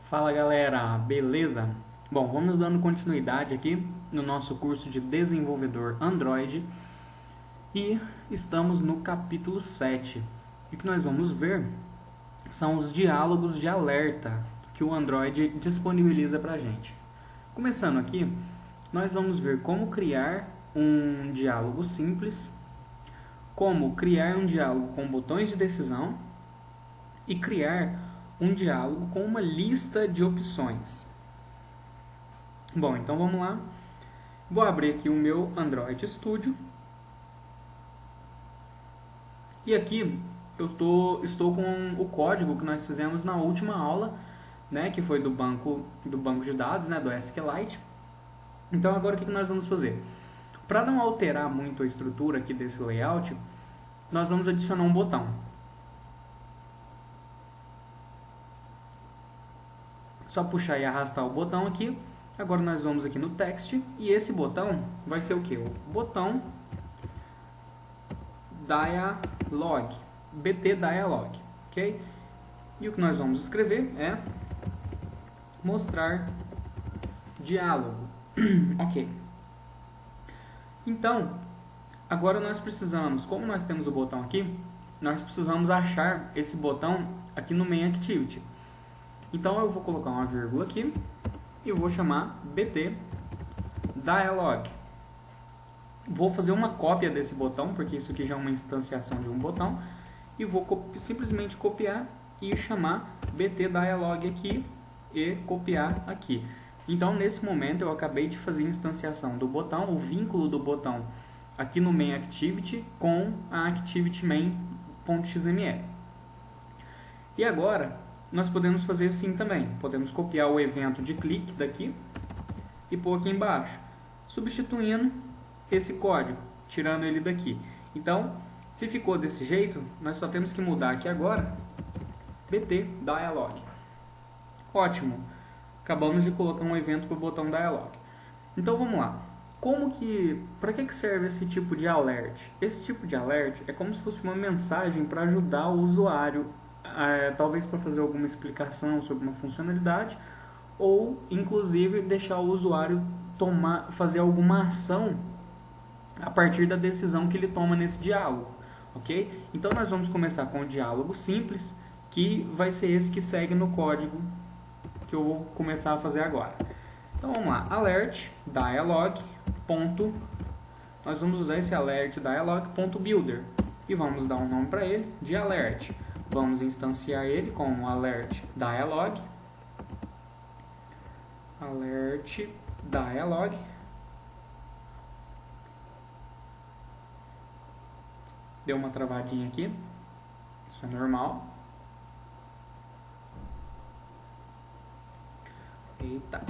Fala galera, beleza? Bom, vamos dando continuidade aqui no nosso curso de desenvolvedor Android e estamos no capítulo 7. E o que nós vamos ver são os diálogos de alerta que o Android disponibiliza para a gente. Começando aqui, nós vamos ver como criar um diálogo simples, como criar um diálogo com botões de decisão e criar um diálogo com uma lista de opções. Bom, então vamos lá. Vou abrir aqui o meu Android Studio. E aqui eu estou com o código que nós fizemos na última aula, né, que foi do banco de dados, né, do SQLite. Então agora o que nós vamos fazer? Para não alterar muito a estrutura aqui desse layout, nós vamos adicionar um botão. Só puxar e arrastar o botão aqui. Agora nós vamos aqui no text e esse botão vai ser o que? O botão dialog, BT dialog, ok? E o que nós vamos escrever é mostrar diálogo, ok? Então, agora nós precisamos, como nós temos o botão aqui, nós precisamos achar esse botão aqui no main activity. Então eu vou colocar uma vírgula aqui e vou chamar BT dialog. Vou fazer uma cópia desse botão, porque isso aqui já é uma instanciação de um botão, e vou simplesmente copiar e chamar BT dialog aqui e copiar aqui. Então nesse momento eu acabei de fazer a instanciação do botão, o vínculo do botão aqui no main activity com a activity main.xml. E agora nós podemos fazer assim também. Podemos copiar o evento de clique daqui e pôr aqui embaixo, substituindo esse código, tirando ele daqui. Então, se ficou desse jeito, nós só temos que mudar aqui agora BT dialog. Ótimo. Acabamos de colocar um evento para o botão dialog. Então vamos lá. Para que serve esse tipo de alert? Esse tipo de alert é como se fosse uma mensagem para ajudar o usuário, talvez para fazer alguma explicação sobre uma funcionalidade, ou inclusive deixar o usuário fazer alguma ação a partir da decisão que ele toma nesse diálogo, ok? Então nós vamos começar com o diálogo simples, que vai ser esse que segue no código que eu vou começar a fazer agora. Então vamos lá, alert dialog nós vamos usar esse alert dialog.builder e vamos dar um nome para ele de alert. Vamos instanciar ele com o alert dialog. Alert dialog. Deu uma travadinha aqui. Isso é normal. Eita.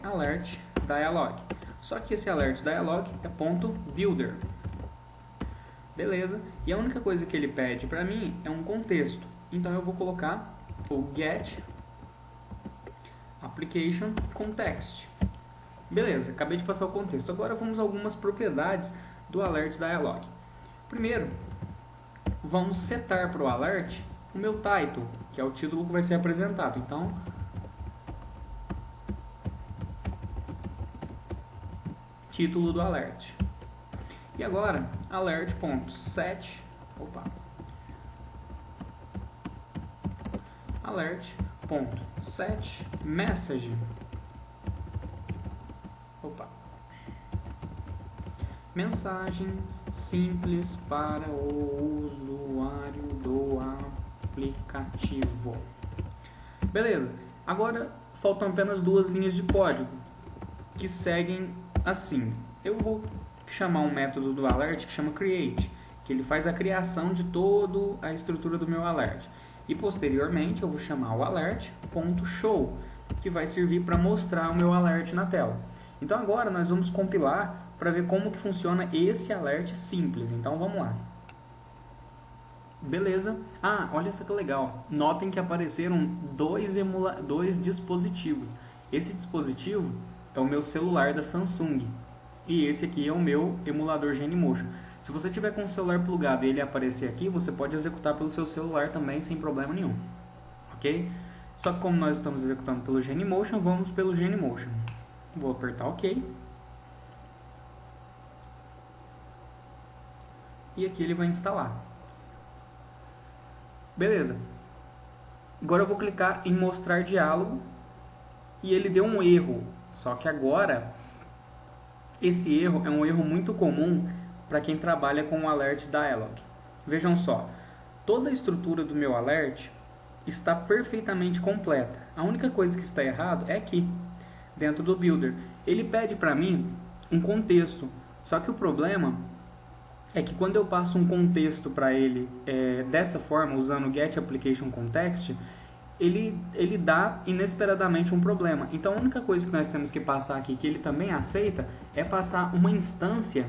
Alert dialog. Só que esse alert dialog é .builder. Beleza? E a única coisa que ele pede para mim é um contexto. Então eu vou colocar o get application context. Beleza, acabei de passar o contexto. Agora vamos a algumas propriedades do alert dialog. Primeiro, vamos setar para o alert o meu title, que é o título que vai ser apresentado. Então, título do alert. E agora, alert.set message mensagem simples para o usuário do aplicativo. Beleza, agora faltam apenas duas linhas de código que seguem assim. Eu vou chamar um método do alert que chama create, que ele faz a criação de toda a estrutura do meu alert. E posteriormente eu vou chamar o alert.show, que vai servir para mostrar o meu alert na tela. Então agora nós vamos compilar para ver como que funciona esse alert simples. Então vamos lá. Beleza? Olha só que legal. Notem que apareceram dois dispositivos. Esse dispositivo é o meu celular da Samsung. E esse aqui é o meu emulador Genymotion. Se você tiver com o celular plugado e ele aparecer aqui, você pode executar pelo seu celular também sem problema nenhum. Ok? Só que como nós estamos executando pelo Genymotion, vamos pelo Genymotion. Vou apertar OK. E aqui ele vai instalar. Beleza. Agora eu vou clicar em mostrar diálogo. E ele deu um erro. Só que agora, esse erro é um erro muito comum para quem trabalha com o Alert Dialog. Vejam só, toda a estrutura do meu alert está perfeitamente completa. A única coisa que está errado é aqui, dentro do Builder. Ele pede para mim um contexto. Só que o problema é que quando eu passo um contexto para ele dessa forma, usando getApplicationContext, ele dá inesperadamente um problema. Então a única coisa que nós temos que passar aqui, que ele também aceita, é passar uma instância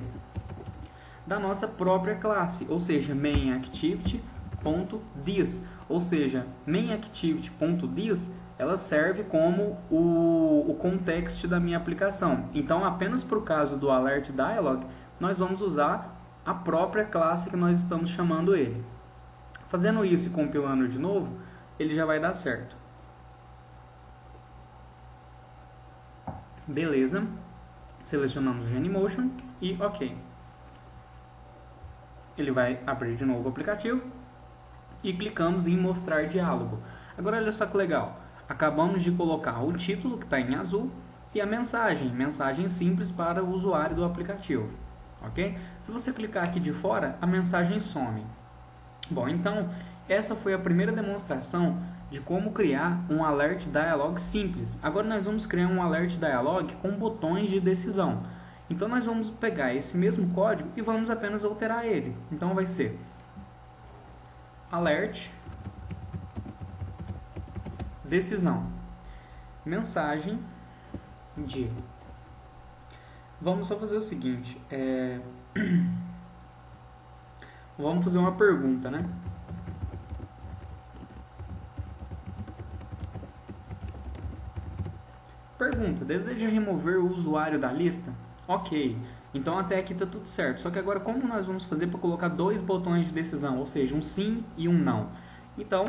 da nossa própria classe, ou seja, mainActivity.this. Ou seja, mainActivity.this, ela serve como o context da minha aplicação. Então apenas para o caso do Alert Dialog, nós vamos usar a própria classe que nós estamos chamando ele. Fazendo isso e compilando de novo, ele já vai dar certo. Beleza. Selecionamos o Genymotion e OK. Ele vai abrir de novo o aplicativo e clicamos em mostrar diálogo. Agora olha só que legal. Acabamos de colocar o título, que está em azul, e a mensagem simples para o usuário do aplicativo. Ok? Se você clicar aqui de fora, a mensagem some. Bom, então essa foi a primeira demonstração de como criar um Alert Dialog simples. Agora nós vamos criar um Alert Dialog com botões de decisão. Então nós vamos pegar esse mesmo código e vamos apenas alterar ele. Então vai ser Alert decisão, mensagem de... Vamos só fazer o seguinte, vamos fazer uma pergunta, né? Pergunta, deseja remover o usuário da lista? Ok, então até aqui está tudo certo. Só que agora como nós vamos fazer para colocar dois botões de decisão, ou seja, um sim e um não? Então,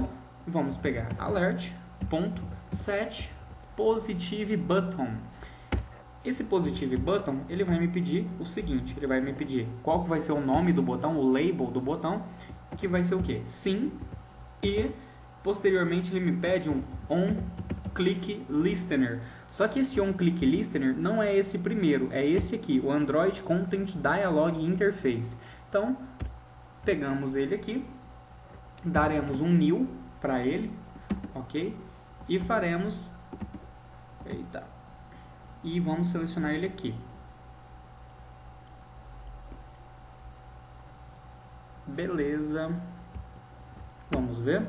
vamos pegar alert.setPositiveButton. Esse PositiveButton, ele vai me pedir o seguinte, ele vai me pedir qual que vai ser o nome do botão, o label do botão, que vai ser o quê? Sim, e posteriormente ele me pede um onClickListener. Só que esse onClickListener não é esse primeiro, é esse aqui, o Android Content Dialog Interface. Então, pegamos ele aqui, daremos um new para ele, ok? E faremos... Eita! E vamos selecionar ele aqui. Beleza. Vamos ver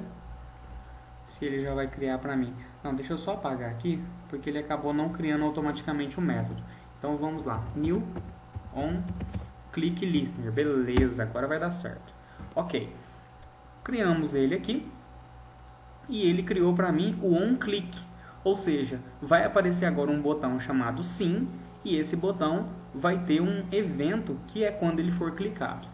se ele já vai criar para mim. Não, deixa eu só apagar aqui, porque ele acabou não criando automaticamente o método. Então vamos lá. New on click listener. Beleza, agora vai dar certo. Ok. Criamos ele aqui. E ele criou para mim o on click. Ou seja, vai aparecer agora um botão chamado sim, e esse botão vai ter um evento que é quando ele for clicado.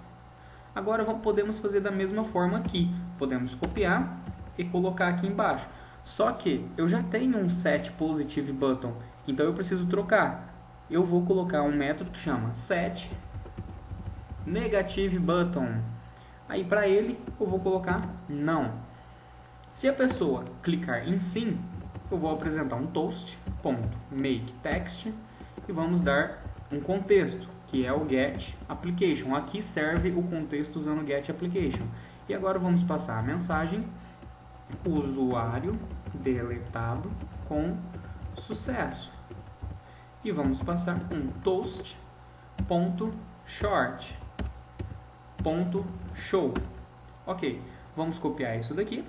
Agora podemos fazer da mesma forma aqui. Podemos copiar e colocar aqui embaixo. Só que eu já tenho um setPositiveButton, então eu preciso trocar. Eu vou colocar um método que chama setNegativeButton. Aí para ele eu vou colocar não. Se a pessoa clicar em sim, eu vou apresentar um toast.makeText e vamos dar um contexto, que é o getApplication. Aqui serve o contexto usando getApplication. E agora vamos passar a mensagem usuário deletado com sucesso. E vamos passar um toast.short.show. Ok, vamos copiar isso daqui.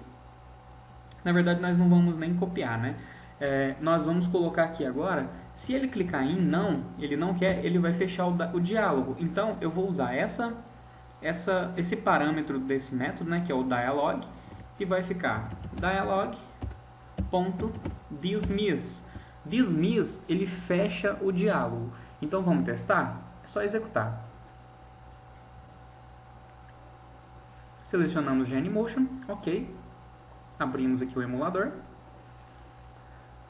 Na verdade, nós não vamos nem copiar, né? Nós vamos colocar aqui agora, se ele clicar em não, ele não quer, ele vai fechar o diálogo. Então, eu vou usar esse parâmetro desse método, né, que é o dialog, e vai ficar dialog.dismiss. Dismiss, ele fecha o diálogo. Então, vamos testar? É só executar. Selecionamos Genymotion, ok. Abrimos aqui o emulador.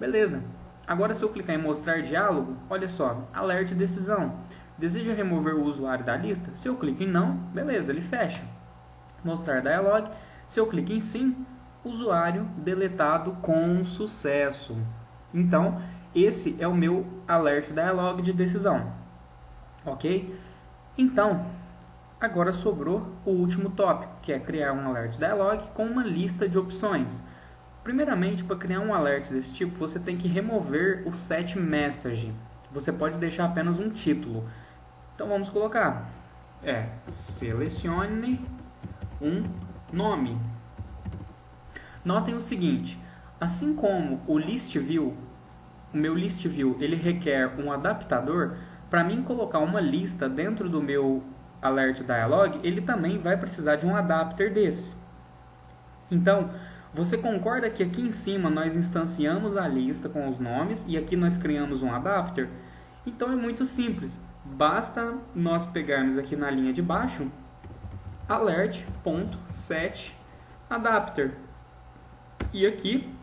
Beleza. Agora se eu clicar em mostrar diálogo, olha só, alerta decisão. Deseja remover o usuário da lista? Se eu clico em não, beleza, ele fecha. Mostrar dialog, se eu clico em sim, usuário deletado com sucesso. Então, esse é o meu alert dialog de decisão. Ok? Então, agora sobrou o último tópico, que é criar um alert dialog com uma lista de opções. Primeiramente, para criar um alert desse tipo, você tem que remover o set message. Você pode deixar apenas um título. Então vamos colocar, selecione um nome. Notem o seguinte, assim como o list view, o meu list view, ele requer um adaptador, para mim colocar uma lista dentro do meu alert dialog, ele também vai precisar de um adapter desse. Então, você concorda que aqui em cima nós instanciamos a lista com os nomes e aqui nós criamos um adapter? Então é muito simples, basta nós pegarmos aqui na linha de baixo alert.setAdapter e aqui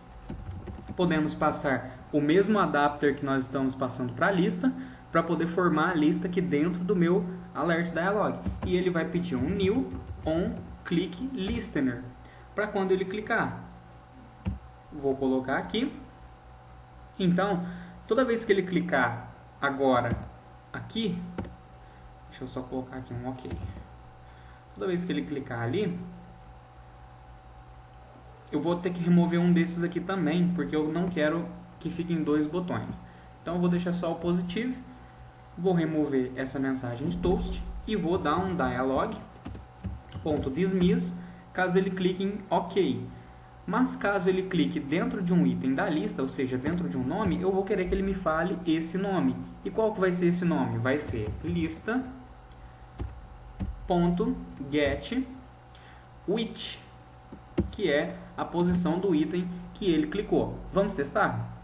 podemos passar o mesmo adapter que nós estamos passando para a lista para poder formar a lista aqui dentro do meu alert dialog. E ele vai pedir um new on click listener para quando ele clicar. Vou colocar aqui. Então, toda vez que ele clicar agora aqui, deixa eu só colocar aqui um OK. Toda vez que ele clicar ali, eu vou ter que remover um desses aqui também, porque eu não quero que fiquem dois botões. Então eu vou deixar só o positivo, vou remover essa mensagem de toast e vou dar um dialog.dismiss caso ele clique em OK. Mas caso ele clique dentro de um item da lista, ou seja, dentro de um nome, eu vou querer que ele me fale esse nome. E qual que vai ser esse nome? Vai ser lista.getWhich, que é a posição do item que ele clicou. Vamos testar?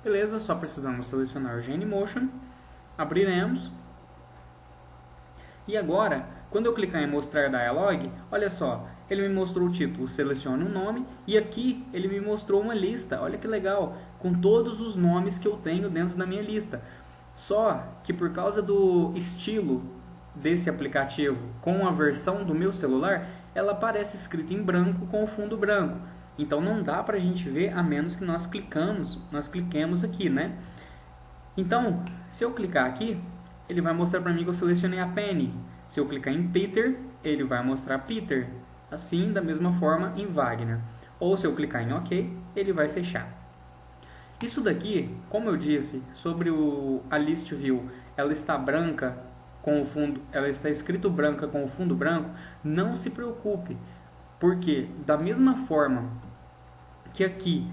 Beleza, só precisamos selecionar o Genymotion, abriremos. E agora, quando eu clicar em mostrar dialog, olha só, ele me mostrou o título, selecione um nome, e aqui ele me mostrou uma lista, olha que legal, com todos os nomes que eu tenho dentro da minha lista. Só que por causa do estilo desse aplicativo com a versão do meu celular, ela aparece escrita em branco com o fundo branco. Então não dá pra gente ver a menos que nós cliquemos aqui, né? Então, se eu clicar aqui, ele vai mostrar para mim que eu selecionei a Penny. Se eu clicar em Peter, ele vai mostrar Peter. Assim, da mesma forma em Wagner. Ou se eu clicar em OK, ele vai fechar. Isso daqui, como eu disse, sobre a list view, ela está branca com o fundo, ela está escrito branca com o fundo branco, não se preocupe, porque da mesma forma que aqui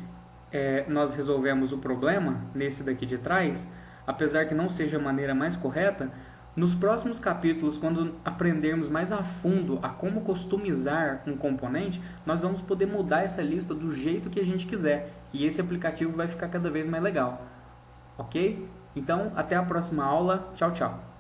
nós resolvemos o problema, nesse daqui de trás, apesar que não seja a maneira mais correta, nos próximos capítulos, quando aprendermos mais a fundo a como customizar um componente, nós vamos poder mudar essa lista do jeito que a gente quiser, e esse aplicativo vai ficar cada vez mais legal. Ok? Então, até a próxima aula. Tchau, tchau.